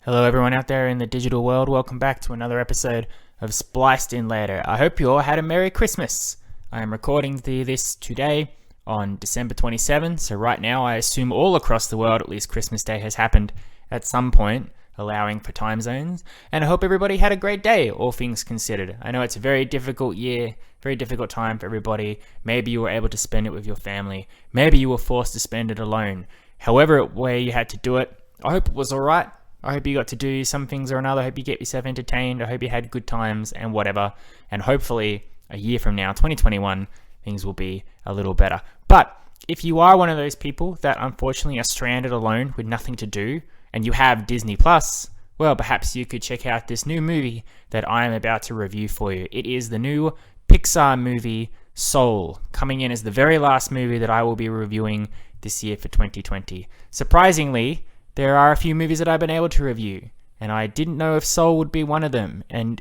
Hello everyone out there in the digital world, welcome back to another episode of Spliced In Later. I hope you all had a Merry Christmas. I am recording this today on December 27, so right now I assume all across the world at least Christmas Day has happened at some point, allowing for time zones, and I hope everybody had a great day, all things considered. I know it's a very difficult year, very difficult time for everybody. Maybe you were able to spend it with your family, maybe you were forced to spend it alone. However way you had to do it, I hope it was alright. I hope you got to do some things or another. I hope you get yourself entertained. I hope you had good times and whatever. And hopefully a year from now, 2021, things will be a little better. But if you are one of those people that unfortunately are stranded alone with nothing to do and you have Disney Plus, well, perhaps you could check out this new movie that I am about to review for you. It is the new Pixar movie Soul, coming in as the very last movie that I will be reviewing this year for 2020. Surprisingly, there are a few movies that I've been able to review, and I didn't know if Soul would be one of them. And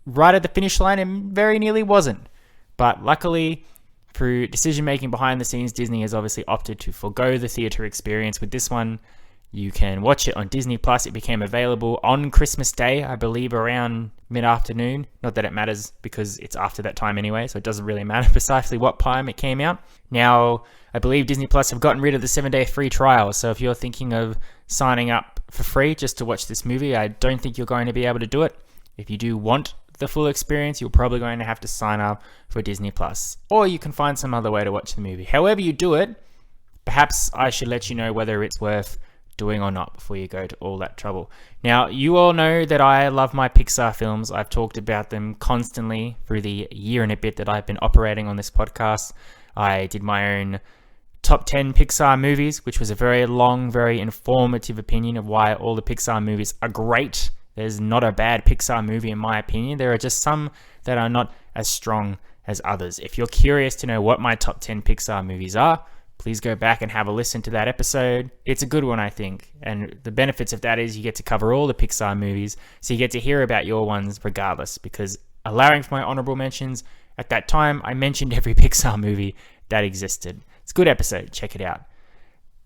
right at the finish line, it very nearly wasn't. But luckily, through decision making behind the scenes, Disney has obviously opted to forgo the theater experience with this one. You can watch it on Disney Plus. It became available on Christmas Day, I believe, around mid-afternoon. Not that it matters because it's after that time anyway, so it doesn't really matter precisely what time it came out. Now, I believe Disney Plus have gotten rid of the 7-day free trial, so if you're thinking of signing up for free just to watch this movie, I don't think you're going to be able to do it. If you do want the full experience, you're probably going to have to sign up for Disney Plus, or you can find some other way to watch the movie. However you do it, perhaps I should let you know whether it's worth doing or not before you go to all that trouble. Now, you all know that I love my Pixar films. I've talked about them constantly through the year and a bit that I've been operating on this podcast. I did my own top 10 Pixar movies, which was a very long, very informative opinion of why all the Pixar movies are great. There's not a bad Pixar movie in my opinion. There are just some that are not as strong as others. If you're curious to know what my top 10 Pixar movies are, please go back and have a listen to that episode. It's a good one, I think. And the benefits of that is you get to cover all the Pixar movies, so you get to hear about your ones regardless, because allowing for my honorable mentions, at that time, I mentioned every Pixar movie that existed. It's a good episode. Check it out.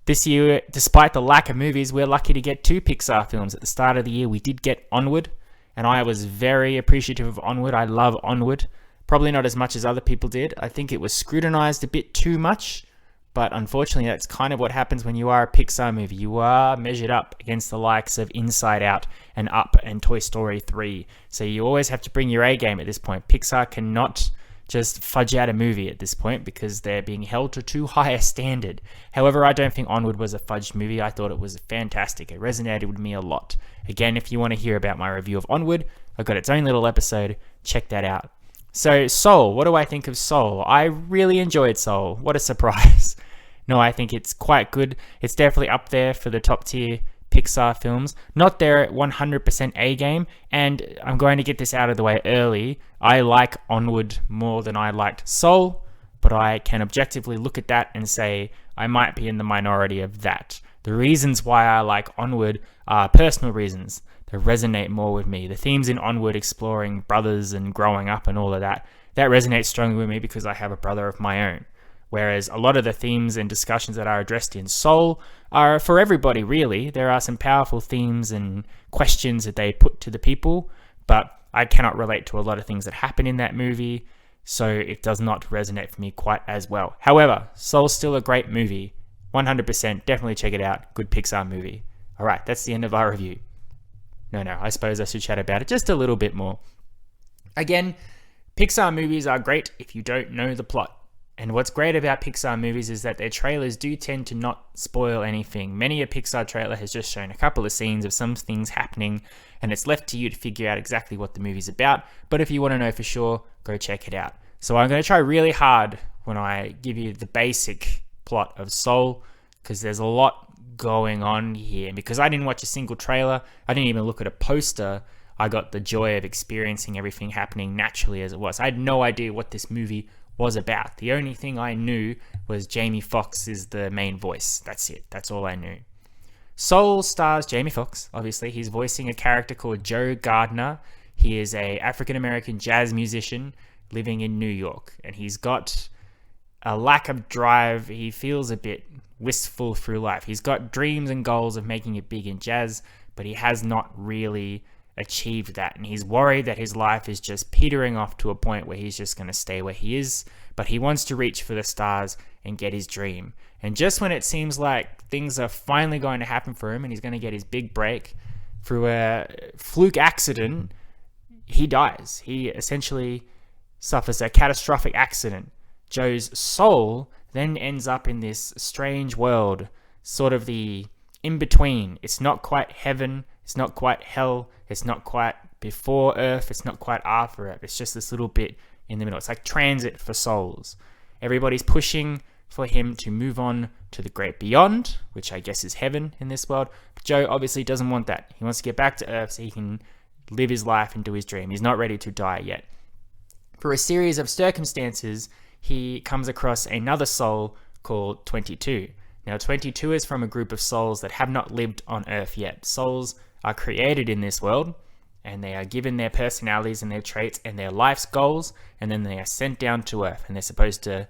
This year, despite the lack of movies, we're lucky to get 2 Pixar films. At the start of the year, we did get Onward, and I was very appreciative of Onward. I love Onward. Probably not as much as other people did. I think it was scrutinized a bit too much, but unfortunately, that's kind of what happens when you are a Pixar movie. You are measured up against the likes of Inside Out and Up and Toy Story 3. So you always have to bring your A game at this point. Pixar cannot just fudge out a movie at this point because they're being held to too high a standard. However, I don't think Onward was a fudged movie. I thought it was fantastic. It resonated with me a lot. Again, if you want to hear about my review of Onward, I've got its own little episode. Check that out. So, Soul. What do I think of Soul? I really enjoyed Soul. What a surprise. No, I think it's quite good. It's definitely up there for the top tier Pixar films. Not their 100% A game, and I'm going to get this out of the way early. I like Onward more than I liked Soul, but I can objectively look at that and say I might be in the minority of that. The reasons why I like Onward are personal reasons. They resonate more with me. The themes in Onward, exploring brothers and growing up and all of that, that resonates strongly with me because I have a brother of my own. Whereas a lot of the themes and discussions that are addressed in Soul are for everybody, really. There are some powerful themes and questions that they put to the people, but I cannot relate to a lot of things that happen in that movie, so it does not resonate for me quite as well. However, Soul's still a great movie. 100%, definitely check it out. Good Pixar movie. Alright, that's the end of our review. No, I suppose I should chat about it just a little bit more. Again, Pixar movies are great if you don't know the plot. And what's great about Pixar movies is that their trailers do tend to not spoil anything. Many a Pixar trailer has just shown a couple of scenes of some things happening, and it's left to you to figure out exactly what the movie's about. But if you want to know for sure, go check it out. So I'm going to try really hard when I give you the basic plot of Soul, because there's a lot going on here. Because I didn't watch a single trailer, I didn't even look at a poster, I got the joy of experiencing everything happening naturally as it was. I had no idea what this movie was about. The only thing I knew was Jamie Foxx is the main voice. That's it. That's all I knew. Soul stars Jamie Foxx, obviously. He's voicing a character called Joe Gardner. He is a African-American jazz musician living in New York, and he's got a lack of drive. He feels a bit wistful through life. He's got dreams and goals of making it big in jazz, but he has not really achieved that. And he's worried that his life is just petering off to a point where he's just going to stay where he is. But he wants to reach for the stars and get his dream. And just when it seems like things are finally going to happen for him and he's going to get his big break, through a fluke accident, he dies. He essentially suffers a catastrophic accident. Joe's soul then ends up in this strange world, sort of the in-between. It's not quite heaven, it's not quite hell, it's not quite before Earth, it's not quite after Earth. It's just this little bit in the middle. It's like transit for souls. Everybody's pushing for him to move on to the great beyond, which I guess is heaven in this world. But Joe obviously doesn't want that. He wants to get back to Earth so he can live his life and do his dream. He's not ready to die yet. For a series of circumstances, he comes across another soul called 22. Now, 22 is from a group of souls that have not lived on Earth yet. Souls are created in this world, and they are given their personalities and their traits and their life's goals, and then they are sent down to Earth, and they're supposed to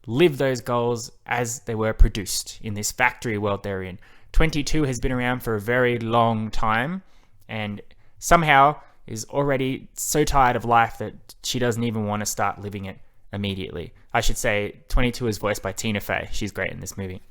live those goals as they were produced in this factory world they're in. 22 has been around for a very long time, and somehow is already so tired of life that she doesn't even want to start living it immediately. I should say 22 is voiced by Tina Fey. She's great in this movie.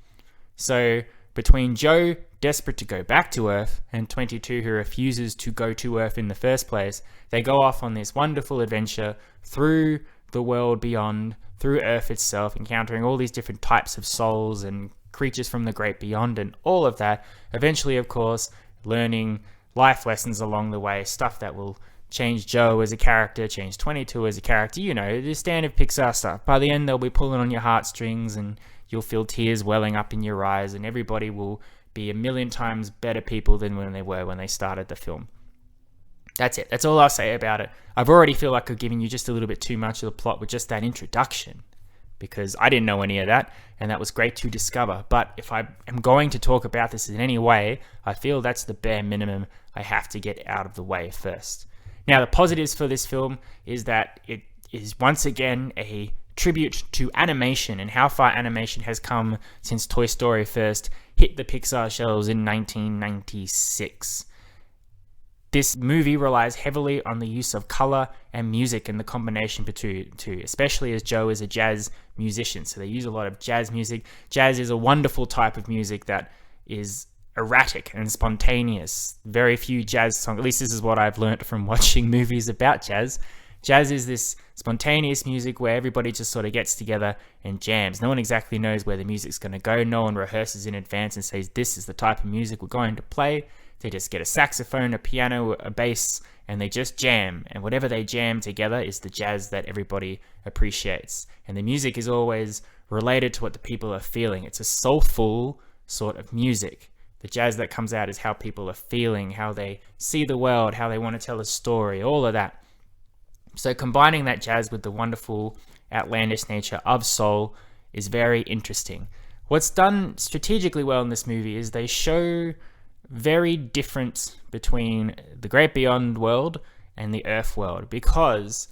So between Joe, desperate to go back to Earth, and 22, who refuses to go to Earth in the first place, they go off on this wonderful adventure through the world beyond, through Earth itself, encountering all these different types of souls and creatures from the great beyond and all of that. Eventually, of course, learning life lessons along the way, stuff that will change Joe as a character, change 22 as a character, you know, the standard Pixar stuff. By the end, they'll be pulling on your heartstrings and you'll feel tears welling up in your eyes, and everybody will be a million times better people than when they were when they started the film. That's it. That's all I'll say about it. I've already feel like I've given you just a little bit too much of the plot with just that introduction, because I didn't know any of that, and that was great to discover. But if I am going to talk about this in any way, I feel that's the bare minimum I have to get out of the way first. Now, the positives for this film is that it is once again a tribute to animation and how far animation has come since Toy Story first hit the Pixar shelves in 1996. This movie relies heavily on the use of color and music and the combination between two, especially as Joe is a jazz musician. So they use a lot of jazz music. Jazz is a wonderful type of music that is erratic and spontaneous. Very few jazz songs, at least this is what I've learned from watching movies about jazz. Jazz is this spontaneous music where everybody just sort of gets together and jams. No one exactly knows where the music's going to go. No one rehearses in advance and says, this is the type of music we're going to play. They just get a saxophone, a piano, a bass, and they just jam. And whatever they jam together is the jazz that everybody appreciates. And the music is always related to what the people are feeling. It's a soulful sort of music. The jazz that comes out is how people are feeling, how they see the world, how they want to tell a story, all of that. So combining that jazz with the wonderful, outlandish nature of soul is very interesting. What's done strategically well in this movie is they show very different between the great beyond world and the Earth world, because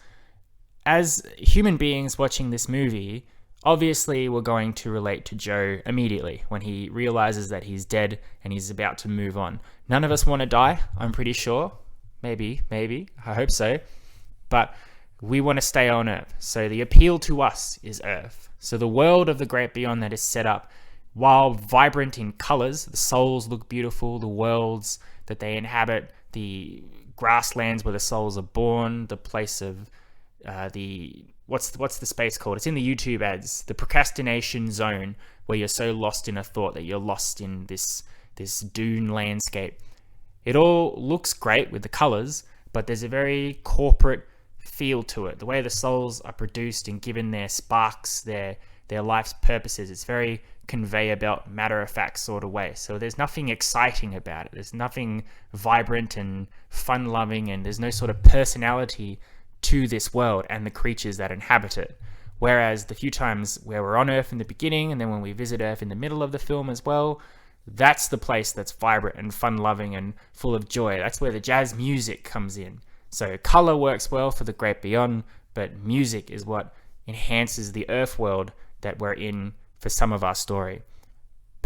as human beings watching this movie, obviously we're going to relate to Joe immediately when he realizes that he's dead and he's about to move on. None of us want to die, I'm pretty sure. Maybe, I hope so. But we want to stay on Earth. So the appeal to us is Earth. So the world of the great beyond that is set up, while vibrant in colors, the souls look beautiful, the worlds that they inhabit, the grasslands where the souls are born, the place of what's the space called? It's in the YouTube ads, the procrastination zone, where you're so lost in a thought that you're lost in this dune landscape. It all looks great with the colors, but there's a very corporate feel to it. The way the souls are produced and given their sparks, their life's purposes, it's very conveyor belt, matter-of-fact sort of way. So there's nothing exciting about it. There's nothing vibrant and fun-loving, and there's no sort of personality to this world and the creatures that inhabit it. Whereas the few times where we're on Earth in the beginning, and then when we visit Earth in the middle of the film as well, that's the place that's vibrant and fun-loving and full of joy. That's where the jazz music comes in. So color works well for the great beyond, but music is what enhances the Earth world that we're in for some of our story.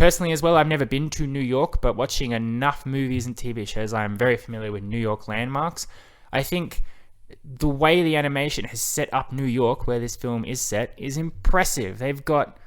Personally as well, I've never been to New York, but watching enough movies and TV shows, I am very familiar with New York landmarks. I think the way the animation has set up New York, where this film is set, is impressive. They've got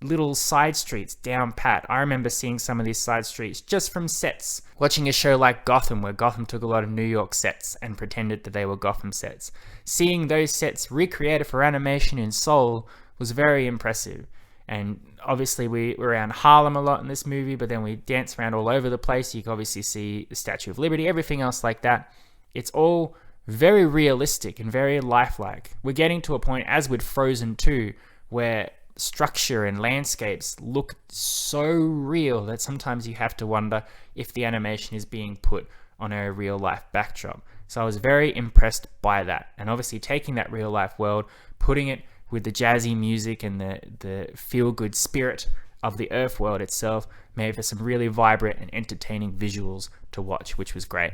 little side streets down pat. I remember seeing some of these side streets just from sets. Watching a show like Gotham, where Gotham took a lot of New York sets and pretended that they were Gotham sets. Seeing those sets recreated for animation in Seoul was very impressive. And obviously we're around Harlem a lot in this movie, but then we dance around all over the place. You can obviously see the Statue of Liberty, everything else like that. It's all very realistic and very lifelike. We're getting to a point, as with Frozen 2, where structure and landscapes look so real that sometimes you have to wonder if the animation is being put on a real life backdrop. So I was very impressed by that. And obviously taking that real life world, putting it with the jazzy music and the feel-good spirit of the Earth world itself, made for some really vibrant and entertaining visuals to watch, which was great.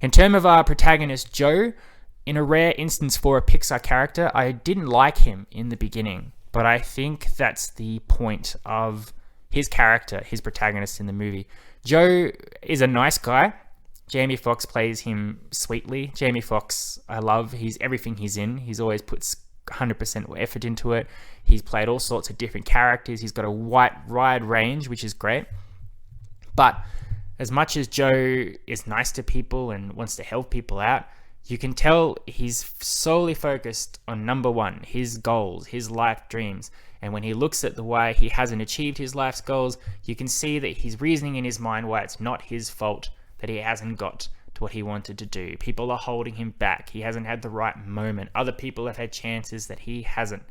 In terms of our protagonist, Joe, in a rare instance for a Pixar character, I didn't like him in the beginning, but I think that's the point of his character, his protagonist in the movie. Joe is a nice guy. Jamie Foxx plays him sweetly. Jamie Foxx, I love. He's everything he's in. He's always puts 100% effort into it. He's played all sorts of different characters. He's got a wide range, which is great. But as much as Joe is nice to people and wants to help people out, you can tell he's solely focused on number one, his goals, his life dreams. And when he looks at the way he hasn't achieved his life's goals, you can see that he's reasoning in his mind why it's not his fault that he hasn't got to what he wanted to do. People are holding him back. He hasn't had the right moment. Other people have had chances that he hasn't.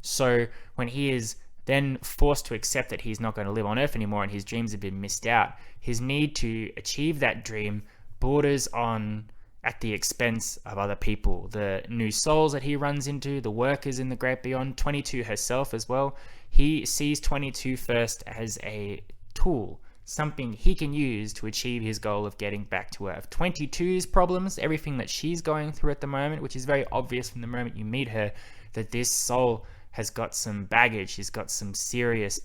So when he is then forced to accept that he's not going to live on Earth anymore and his dreams have been missed out, his need to achieve that dream borders on at the expense of other people. The new souls that he runs into, the workers in the Great Beyond, 22 herself as well. He sees 22 first as a tool, something he can use to achieve his goal of getting back to Earth. 22's problems, everything that she's going through at the moment, which is very obvious from the moment you meet her, that this soul has got some baggage, she's got some serious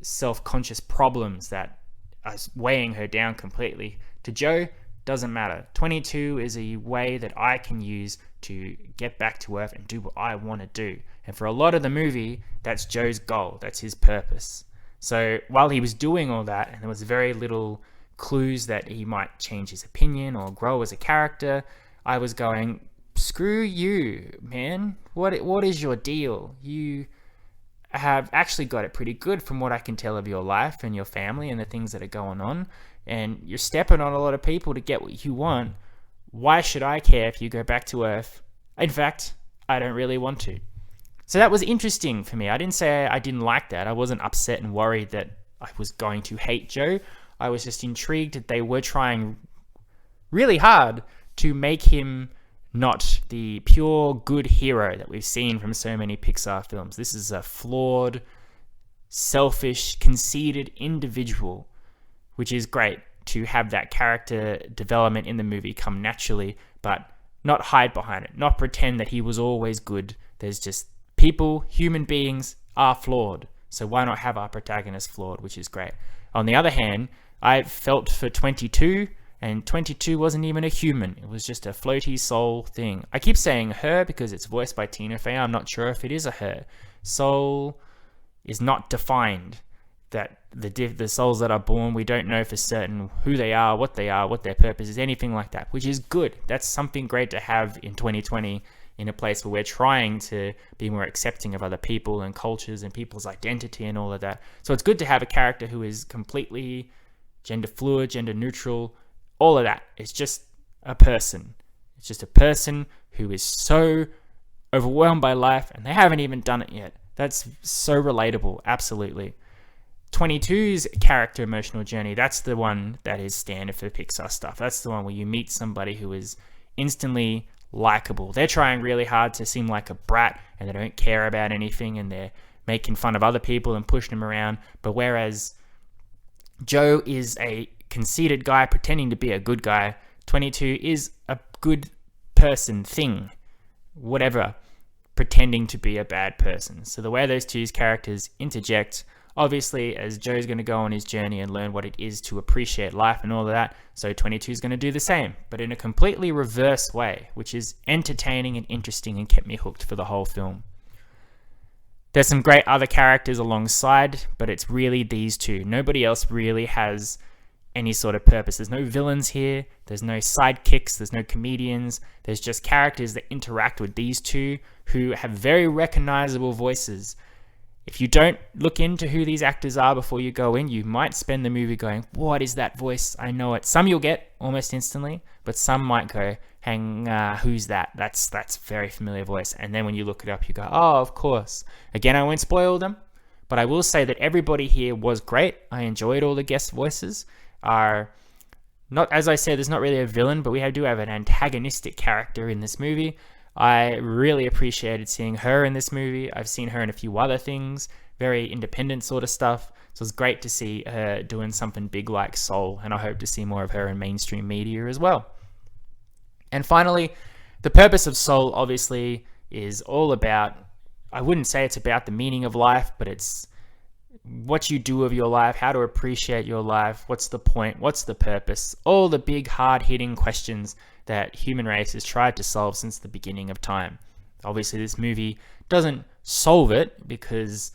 self-conscious problems that are weighing her down completely. To Joe, doesn't matter. 22 is a way that I can use to get back to Earth and do what I want to do. And for a lot of the movie, that's Joe's goal, that's his purpose. So while he was doing all that, and there was very little clues that he might change his opinion or grow as a character, I was going, screw you, man. What is your deal? You have actually got it pretty good from what I can tell of your life and your family and the things that are going on. And you're stepping on a lot of people to get what you want. Why should I care if you go back to Earth? In fact, I don't really want to. So that was interesting for me. I didn't say I didn't like that. I wasn't upset and worried that I was going to hate Joe. I was just intrigued that they were trying really hard to make him not the pure good hero that we've seen from so many Pixar films. This is a flawed, selfish, conceited individual, which is great to have that character development in the movie come naturally, but not hide behind it, not pretend that he was always good. There's just people, human beings are flawed. So why not have our protagonist flawed, which is great. On the other hand, I felt for 22, and 22 wasn't even a human. It was just a floaty soul thing. I keep saying her because it's voiced by Tina Fey. I'm not sure if it is a her. Soul is not defined. That the souls that are born, we don't know for certain who they are, what their purpose is, anything like that, which is good. That's something great to have in 2020 in a place where we're trying to be more accepting of other people and cultures and people's identity and all of that. So it's good to have a character who is completely gender fluid, gender neutral, all of that. It's just a person. It's just a person who is so overwhelmed by life and they haven't even done it yet. That's so relatable, absolutely. 22's character emotional journey, that's the one that is standard for Pixar stuff. That's the one where you meet somebody who is instantly likable. They're trying really hard to seem like a brat and they don't care about anything and they're making fun of other people and pushing them around. But whereas Joe is a conceited guy pretending to be a good guy, 22 is a good person thing, whatever, pretending to be a bad person. So the way those two characters interject, Obviously, as Joe's going to go on his journey and learn what it is to appreciate life and all of that, so 22 is going to do the same, but in a completely reverse way, which is entertaining and interesting and kept me hooked for the whole film. There's some great other characters alongside, but it's really these two. Nobody else really has any sort of purpose. There's no villains here, there's no sidekicks, there's no comedians, there's just characters that interact with these two who have very recognizable voices. If you don't look into who these actors are before you go in, you might spend the movie going, what is that voice? I know it. Some you'll get almost instantly, but some might go, who's that? That's a very familiar voice. And then when you look it up, you go, oh, of course. Again, I won't spoil them, but I will say that everybody here was great. I enjoyed all the guest voices. Not, as I said, there's not really a villain, but we do have an antagonistic character in this movie. I really appreciated seeing her in this movie. I've seen her in a few other things, very independent sort of stuff. So it's great to see her doing something big like Soul, and I hope to see more of her in mainstream media as well. And finally, the purpose of Soul obviously is all about, I wouldn't say it's about the meaning of life, but it's what you do of your life, how to appreciate your life, what's the point, what's the purpose, all the big hard-hitting questions that human race has tried to solve since the beginning of time. Obviously, this movie doesn't solve it because,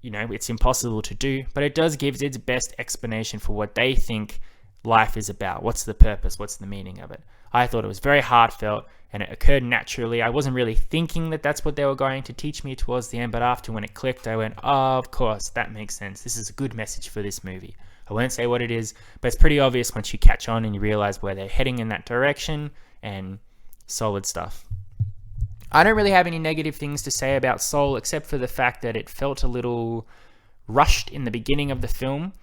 it's impossible to do, but it does give its best explanation for what they think life is about. What's the purpose? What's the meaning of it? I thought it was very heartfelt and it occurred naturally. I wasn't really thinking that that's what they were going to teach me towards the end, but after when it clicked, I went, oh, of course, that makes sense. This is a good message for this movie. I won't say what it is, but it's pretty obvious once you catch on and you realize where they're heading in that direction, and solid stuff. I don't really have any negative things to say about Soul except for the fact that it felt a little rushed in the beginning of the film.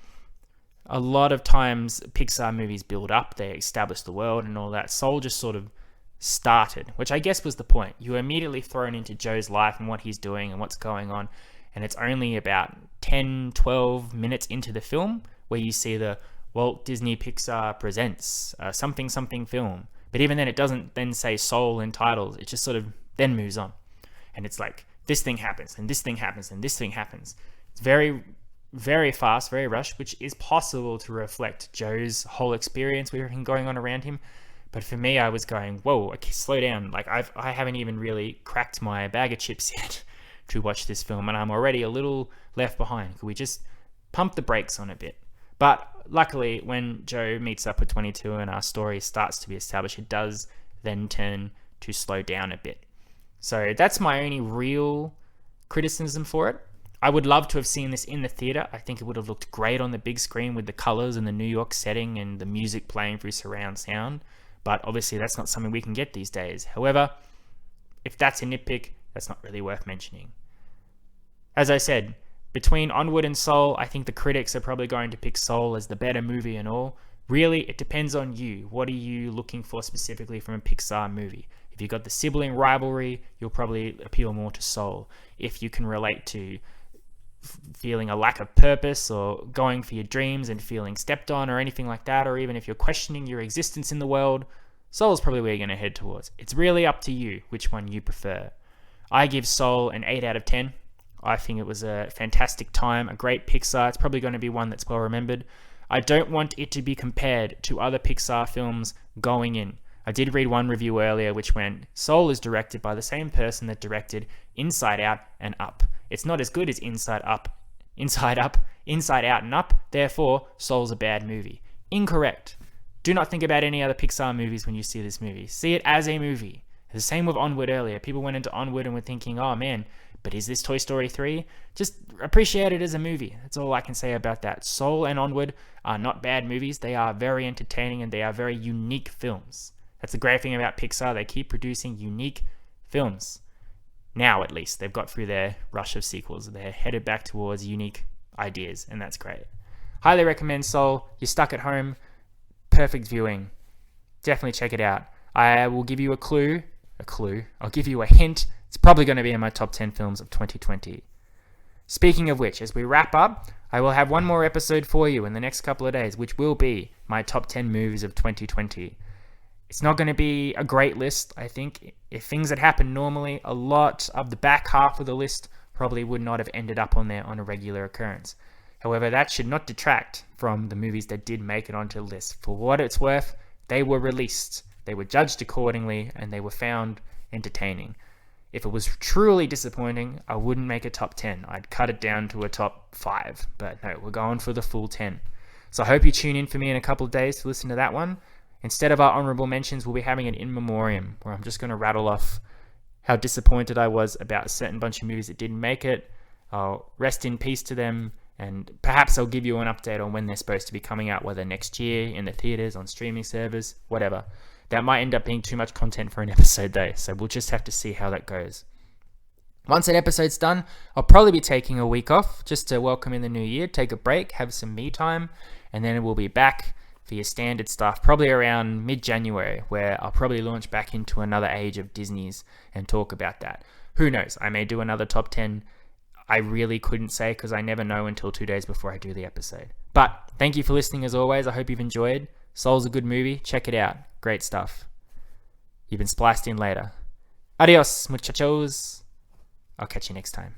A lot of times Pixar movies build up, they establish the world and all that. Soul just sort of started, which I guess was the point. You were immediately thrown into Joe's life and what he's doing and what's going on, and it's only about 10, 12 minutes into the film where you see the Walt Disney Pixar presents something film. But even then, it doesn't then say Soul in titles. It just sort of then moves on. And it's like, this thing happens, and this thing happens, and this thing happens. It's very, very fast, very rushed, which is possible to reflect Joe's whole experience with everything going on around him. But for me, I was going, whoa, okay, slow down. Like, I haven't even really cracked my bag of chips yet to watch this film, and I'm already a little left behind. Could we just pump the brakes on a bit? But luckily, when Joe meets up with 22 and our story starts to be established, it does then turn to slow down a bit. So that's my only real criticism for it. I would love to have seen this in the theater. I think it would have looked great on the big screen with the colors and the New York setting and the music playing through surround sound. But obviously, that's not something we can get these days. However, if that's a nitpick, that's not really worth mentioning. As I said, between Onward and Soul, I think the critics are probably going to pick Soul as the better movie and all. Really, it depends on you. What are you looking for specifically from a Pixar movie? If you've got the sibling rivalry, you'll probably appeal more to Soul. If you can relate to feeling a lack of purpose or going for your dreams and feeling stepped on or anything like that, or even if you're questioning your existence in the world, Soul is probably where you're going to head towards. It's really up to you which one you prefer. I give Soul an 8 out of 10. I think it was a fantastic time, a great Pixar. It's probably going to be one that's well remembered. I don't want it to be compared to other Pixar films going in. I did read one review earlier which went, Soul is directed by the same person that directed Inside Out and Up. It's not as good as Inside Out and Up, therefore Soul's a bad movie. Incorrect. Do not think about any other Pixar movies when you see this movie. See it as a movie. The same with Onward earlier. People went into Onward and were thinking, oh man, but is this Toy Story 3? Just appreciate it as a movie. That's all I can say about that. Soul and Onward are not bad movies. They are very entertaining and they are very unique films. That's the great thing about Pixar. They keep producing unique films. Now, at least, they've got through their rush of sequels. They're headed back towards unique ideas, and that's great. Highly recommend Soul. You're stuck at home. Perfect viewing. Definitely check it out. I will give you a clue. I'll give you a hint. It's probably going to be in my top 10 films of 2020. Speaking of which, as we wrap up, I will have one more episode for you in the next couple of days, which will be my top 10 movies of 2020. It's not going to be a great list, I think. If things had happened normally, a lot of the back half of the list probably would not have ended up on there on a regular occurrence. However, that should not detract from the movies that did make it onto the list. For what it's worth, they were released, they were judged accordingly, and they were found entertaining. If it was truly disappointing, I wouldn't make a top 10. I'd cut it down to a top 5. But no, we're going for the full 10. So I hope you tune in for me in a couple of days to listen to that one. Instead of our honorable mentions, we'll be having an in memoriam where I'm just going to rattle off how disappointed I was about a certain bunch of movies that didn't make it. I'll rest in peace to them, and perhaps I'll give you an update on when they're supposed to be coming out, whether next year, in the theaters, on streaming servers, whatever. That might end up being too much content for an episode though, so we'll just have to see how that goes. Once that episode's done, I'll probably be taking a week off just to welcome in the new year, take a break, have some me time, and then we'll be back for your standard stuff, probably around mid-January, where I'll probably launch back into another age of Disney's and talk about that. Who knows? I may do another top 10. I really couldn't say because I never know until 2 days before I do the episode. But thank you for listening as always. I hope you've enjoyed. Soul's a good movie. Check it out. Great stuff. You've been spliced in later. Adios, muchachos. I'll catch you next time.